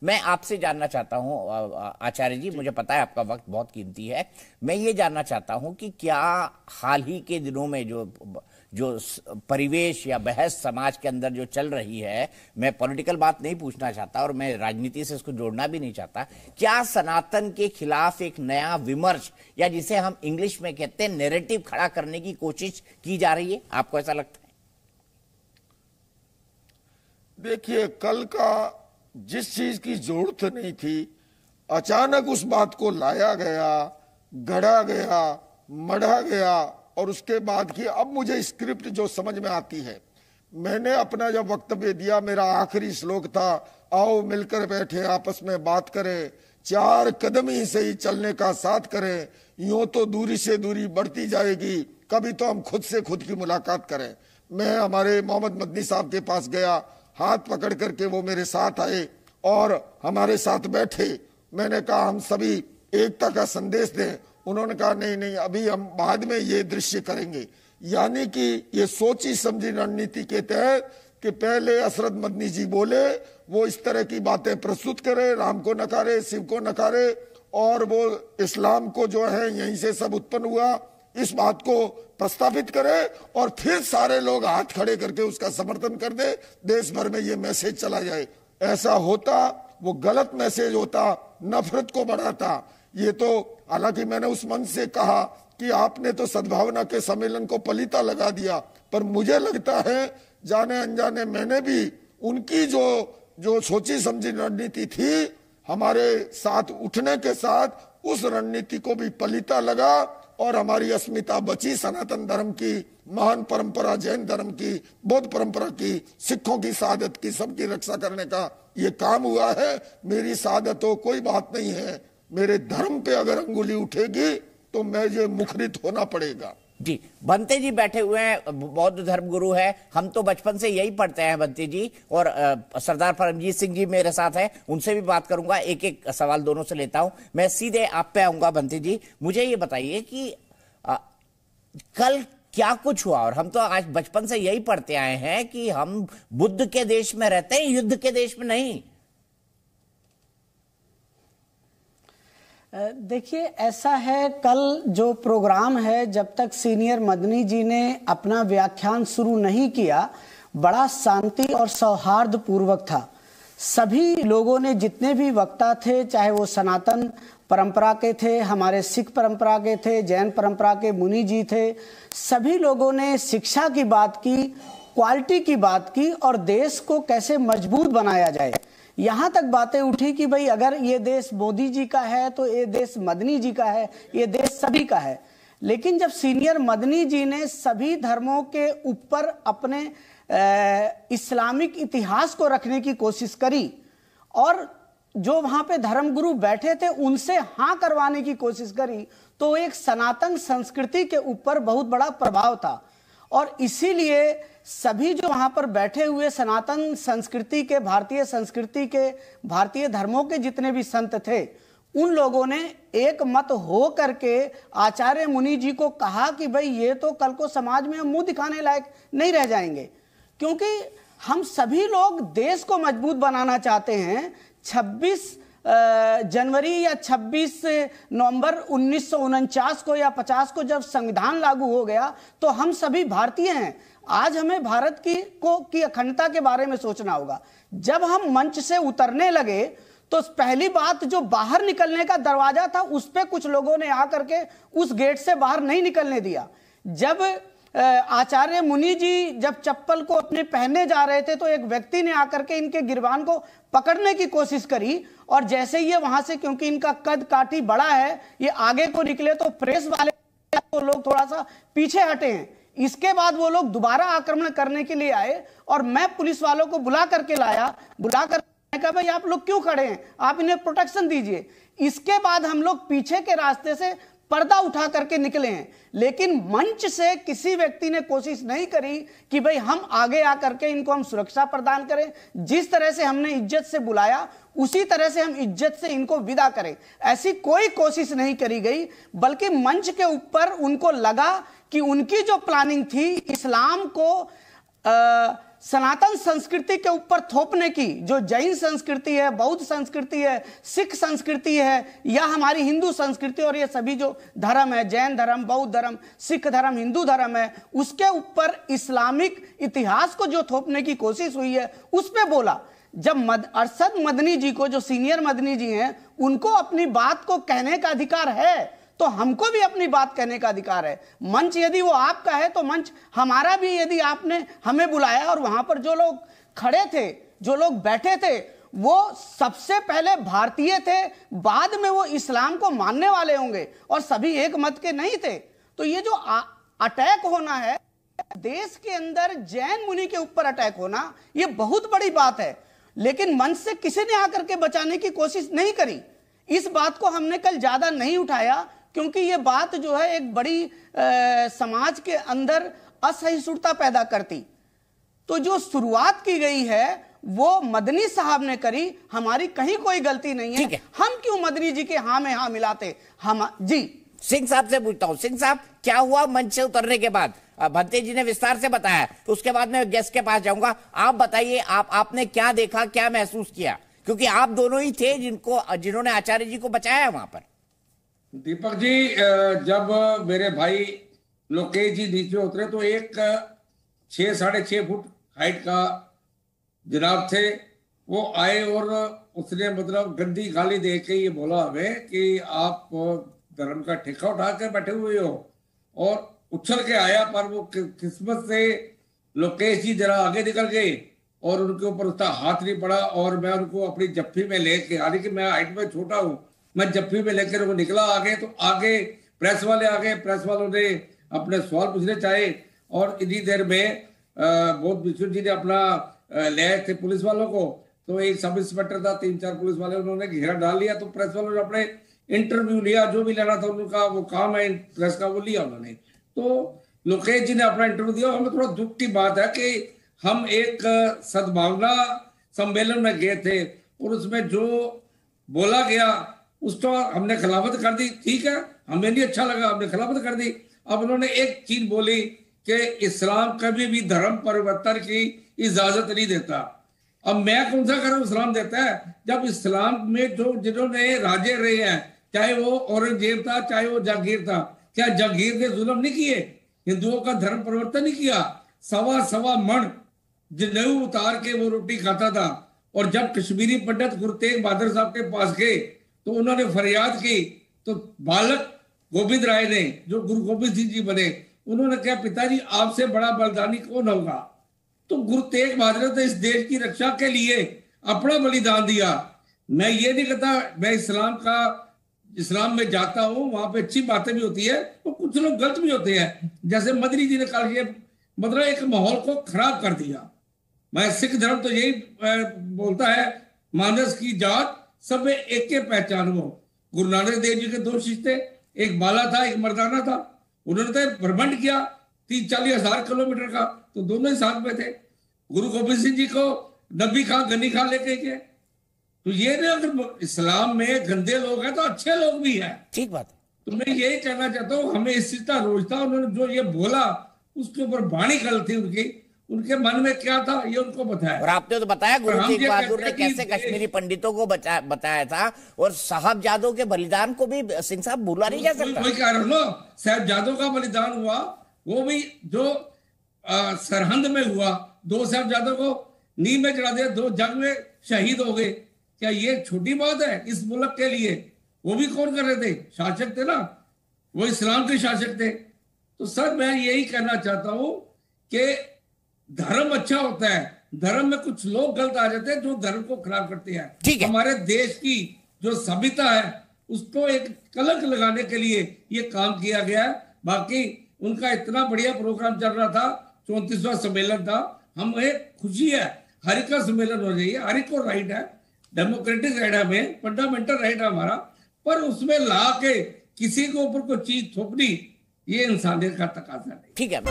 मैं आपसे जानना चाहता हूं आचार्य जी, मुझे पता है आपका वक्त बहुत कीमती है, मैं ये जानना चाहता हूं कि क्या हाल ही के दिनों में जो जो परिवेश या बहस समाज के अंदर जो चल रही है, मैं पॉलिटिकल बात नहीं पूछना चाहता और मैं राजनीति से इसको जोड़ना भी नहीं चाहता, क्या सनातन के खिलाफ एक नया विमर्श या जिसे हम इंग्लिश में कहते हैं नैरेटिव खड़ा करने की कोशिश की जा रही है? आपको ऐसा लगता है? देखिए, कल का जिस चीज की जरूरत नहीं थी अचानक उस बात को लाया गया, गढ़ा गया, मढ़ा गया और उसके बाद की अब मुझे स्क्रिप्ट जो समझ में आती है, मैंने अपना जब वक्तव्य दिया, मेरा आखिरी श्लोक था, आओ मिलकर बैठे आपस में बात करें, 4 कदम ही सही चलने का साथ करें, यूं तो दूरी से दूरी बढ़ती जाएगी, कभी तो हम खुद से खुद की मुलाकात करें। मैं हमारे मोहम्मद मदनी साहब के पास गया, हाथ पकड़ करके वो मेरे साथ आए और हमारे साथ बैठे। मैंने कहा हम सभी एकता का संदेश दें। उन्होंने कहा नहीं नहीं, अभी हम बाद में ये दृश्य करेंगे। यानी कि ये सोची समझी रणनीति के तहत कि पहले असरद मदनी जी बोले, वो इस तरह की बातें प्रस्तुत करे, राम को नकारे, शिव को नकारे और वो इस्लाम को जो है यहीं से सब उत्पन्न हुआ, इस बात को प्रस्तावित करे और फिर सारे लोग हाथ खड़े करके उसका समर्थन कर दे, देश भर में ये मैसेज चला जाए। ऐसा होता वो गलत मैसेज होता, नफरत को बढ़ाता। ये तो हालांकि मैंने उस मंच से कहा कि आपने तो सद्भावना के सम्मेलन को पलीता लगा दिया, पर मुझे लगता है जाने अनजाने मैंने भी उनकी जो सोची समझी रणनीति थी, हमारे साथ उठने के साथ उस रणनीति को भी पलीता लगा और हमारी अस्मिता बची, सनातन धर्म की महान परंपरा, जैन धर्म की, बौद्ध परंपरा की, सिखों की शहादत की, सबकी रक्षा करने का ये काम हुआ है। मेरी शहादत हो कोई बात नहीं है, मेरे धर्म पे अगर अंगुली उठेगी तो मुझे मुखरित होना पड़ेगा। जी, बंते जी बैठे हुए हैं, बौद्ध धर्म गुरु है, हम तो बचपन से यही पढ़ते हैं बंते जी, और सरदार परमजीत सिंह जी मेरे साथ हैं, उनसे भी बात करूंगा। एक एक सवाल दोनों से लेता हूं, मैं सीधे आप पे आऊंगा। बंते जी, मुझे ये बताइए कि कल क्या कुछ हुआ? और हम तो आज बचपन से यही पढ़ते आए हैं कि हम बुद्ध के देश में रहते हैं, युद्ध के देश में नहीं। देखिए, ऐसा है, कल जो प्रोग्राम है, जब तक सीनियर मदनी जी ने अपना व्याख्यान शुरू नहीं किया, बड़ा शांति और सौहार्द पूर्वक था। सभी लोगों ने, जितने भी वक्ता थे, चाहे वो सनातन परंपरा के थे, हमारे सिख परंपरा के थे, जैन परंपरा के मुनि जी थे, सभी लोगों ने शिक्षा की बात की, क्वालिटी की बात की और देश को कैसे मजबूत बनाया जाए। यहाँ तक बातें उठी कि भाई अगर ये देश मोदी जी का है तो ये देश मदनी जी का है, ये देश सभी का है। लेकिन जब सीनियर मदनी जी ने सभी धर्मों के ऊपर अपने इस्लामिक इतिहास को रखने की कोशिश करी और जो वहां पे धर्मगुरु बैठे थे उनसे हाँ करवाने की कोशिश करी, तो एक सनातन संस्कृति के ऊपर बहुत बड़ा प्रभाव था। और इसीलिए सभी जो वहां पर बैठे हुए सनातन संस्कृति के, भारतीय संस्कृति के, भारतीय धर्मों के जितने भी संत थे, उन लोगों ने एक मत हो करके आचार्य मुनि जी को कहा कि भाई ये तो कल को समाज में हम मुंह दिखाने लायक नहीं रह जाएंगे, क्योंकि हम सभी लोग देश को मजबूत बनाना चाहते हैं। 26 जनवरी या 26 नवंबर 1949 को या 50 को जब संविधान लागू हो गया तो हम सभी भारतीय हैं। आज हमें भारत की अखंडता के बारे में सोचना होगा। जब हम मंच से उतरने लगे तो पहली बात, जो बाहर निकलने का दरवाजा था उस पे कुछ लोगों ने आकर के उस गेट से बाहर नहीं निकलने दिया। जब आचार्य मुनि जी जब चप्पल को अपने पहनने जा रहे थे तो एक व्यक्ति ने आकर के इनके गिरबान को पकड़ने की कोशिश करी और जैसे ये वहां से, क्योंकि इनका कद काठी बड़ा है, ये आगे को निकले तो प्रेस वाले तो लोग थोड़ा सा पीछे हटे हैं। इसके बाद वो लोग दोबारा आक्रमण करने के लिए आए और मैं पुलिस वालों को बुला करके लाया, बुला कर कहा भाई आप लोग क्यों खड़े हैं, आप इन्हें प्रोटेक्शन दीजिए। इसके बाद हम लोग पीछे के रास्ते से पर्दा उठा करके निकले हैं, लेकिन मंच से किसी व्यक्ति ने कोशिश नहीं करी कि भाई हम आगे आकर के इनको हम सुरक्षा प्रदान करें। जिस तरह से हमने इज्जत से बुलाया उसी तरह से हम इज्जत से इनको विदा करें, ऐसी कोई कोशिश नहीं करी गई। बल्कि मंच के ऊपर उनको लगा कि उनकी जो प्लानिंग थी इस्लाम को सनातन संस्कृति के ऊपर थोपने की, जो जैन संस्कृति है, बौद्ध संस्कृति है, सिख संस्कृति है, या हमारी हिंदू संस्कृति और ये सभी जो धर्म है, जैन धर्म, बौद्ध धर्म, सिख धर्म, हिंदू धर्म है, उसके ऊपर इस्लामिक इतिहास को जो थोपने की कोशिश हुई है, उस पे बोला। जब अरशद मदनी जी को, जो सीनियर मदनी जी हैं, उनको अपनी बात को कहने का अधिकार है, तो हमको भी अपनी बात कहने का अधिकार है। मंच यदि वो आपका है तो मंच हमारा भी। यदि आपने हमें बुलाया और वहां पर जो लोग खड़े थे, जो लोग बैठे थे, वो सबसे पहले भारतीय थे, बाद में वो इस्लाम को मानने वाले होंगे, और सभी एक मत के नहीं थे। तो ये जो अटैक होना है देश के अंदर, जैन मुनि के ऊपर अटैक होना, ये बहुत बड़ी बात है। लेकिन मंच से किसी ने आकर के बचाने की कोशिश नहीं करी। इस बात को हमने कल ज्यादा नहीं उठाया, क्योंकि ये बात जो है एक बड़ी समाज के अंदर असहिष्णुता पैदा करती। तो जो शुरुआत की गई है वो मदनी साहब ने करी, हमारी कहीं कोई गलती नहीं है। हम क्यों मदनी जी के हाँ में हाँ मिलाते? हम जी सिंह साहब से पूछता हूं, सिंह साहब क्या हुआ मंच से उतरने के बाद? भंते जी ने विस्तार से बताया, तो उसके बाद मैं गेस्ट के पास जाऊंगा। आप बताइए, आपने क्या देखा, क्या महसूस किया, क्योंकि आप दोनों ही थे जिन्होंने आचार्य जी को बचाया वहां पर। दीपक जी, जब मेरे भाई लोकेश जी नीचे उतरे तो एक 6 साढ़े 6 फुट हाइट का जनाब थे, वो आए और उसने मतलब गंदी गाली दे के ये बोला हमें कि आप धर्म का ठेका उठा कर बैठे हुए हो, और उछल के आया। पर वो किस्मत से लोकेश जी जरा आगे निकल गए और उनके ऊपर उसका हाथ नहीं पड़ा, और मैं उनको अपनी जप्फी में लेके, हालांकि मैं हाइट में छोटा हूँ, मैं जप्फी में लेकर वो निकला आगे। तो आगे प्रेस वाले आ गए, प्रेस वालों ने अपने सवाल पूछने चाहे, और इतनी देर में बहुत विष्णु जी ने अपना ले आए थे पुलिस वालों को। तो एक सब इंस्पेक्टर था, 3-4 पुलिस वाले, उन्होंने घेरा डाल लिया। तो प्रेस वालों ने अपने इंटरव्यू लिया, जो भी लेना था उनका वो काम है प्रेस का, वो लिया उन्होंने। तो लोकेश जी ने अपना इंटरव्यू दिया। हमें थोड़ा दुख की बात है कि हम एक सद्भावना सम्मेलन में गए थे और उसमें जो बोला गया उसको हमने खिलाफत कर दी। ठीक है, हमें नहीं अच्छा लगा, हमने खिलाफत कर दी। अब उन्होंने एक चीज बोली कि इस्लाम कभी भी धर्म परिवर्तन की इजाजत नहीं देता। अब मैं कौन सा करूं, इस्लाम देता है? जब इस्लाम में जो जिन्होंने राजे रहे हैं, चाहे वो औरंगजेब था, चाहे वो जहांगीर था, क्या जहांगीर ने जुल्म नहीं किए? हिंदुओं का धर्म परिवर्तन नहीं किया? 1.25 मण जनेऊ उतार के वो रोटी खाता था। और जब कश्मीरी पंडित गुरु तेग बहादुर साहब के पास गए तो उन्होंने फरियाद की, तो बालक गोविंद राय ने, जो गुरु गोविंद सिंह जी बने, उन्होंने कहा, पिताजी आपसे बड़ा बलिदानी कौन होगा? तो गुरु तेग बहादुर ने इस देश की रक्षा के लिए अपना बलिदान दिया। मैं ये नहीं कहता, मैं इस्लाम में जाता हूँ, वहां पे अच्छी बातें भी होती है, तो कुछ लोग गलत भी होते हैं। जैसे मदनी जी ने कल ये मतलब एक माहौल को खराब कर दिया। मैं सिख धर्म तो यही बोलता है, मानस की जात सब एक के पहचान हो। गुरु नानक देव जी के 2 शिष्य थे, एक बाला था, एक मर्दाना था। उन्होंने तो भ्रमण किया 30-40 हजार किलोमीटर का, तो दोनों ही साथ में थे। गुरु गोविंद सिंह जी को नबी खां, गनी खां लेके गए। तो ये नहीं, अगर इस्लाम में गंदे लोग हैं तो अच्छे लोग भी हैं। ठीक बात है। तो मैं यही कहना चाहता हूँ, हमें इस चीज का रोज था। उन्होंने जो ये बोला उसके ऊपर बाणी गलत थी उनके मन में क्या था ये उनको बताया। और आपने तो बताया गुरु तेग बहादुर ने कैसे कश्मीरी पंडितों को बताया था, और साहबजादों के बलिदान को भी सिंह साहब भूला नहीं जा सकता। वही कह रहा हूं ना, साहबजादों का बलिदान हुआ, वो भी जो सरहंद में हुआ। 2 साहबजादों को नींव में चढ़ा दिया, 2 जंग में शहीद हो गए। क्या ये छोटी बात है इस मुल्क के लिए? वो भी कौन कर रहे थे? शासक थे ना, वो इस्लाम के शासक थे। तो सर मैं यही कहना चाहता हूं कि धर्म अच्छा होता है, धर्म में कुछ लोग गलत आ जाते हैं जो धर्म को खराब करते हैं। हमारे देश की जो सभ्यता है उसको एक कलंक लगाने के लिए ये काम किया गया है। बाकी उनका इतना बढ़िया प्रोग्राम चल रहा था, 34वां सम्मेलन था। हमें खुशी है, हर एक का सम्मेलन हो जाइए, हर एक को राइट है, डेमोक्रेटिक राइट है, हमें फंडामेंटल राइट है हमारा। पर उसमें ला के किसी के ऊपर कोई चीज थोपनी, ये इंसानियत का तकाजा नहीं। ठीक है।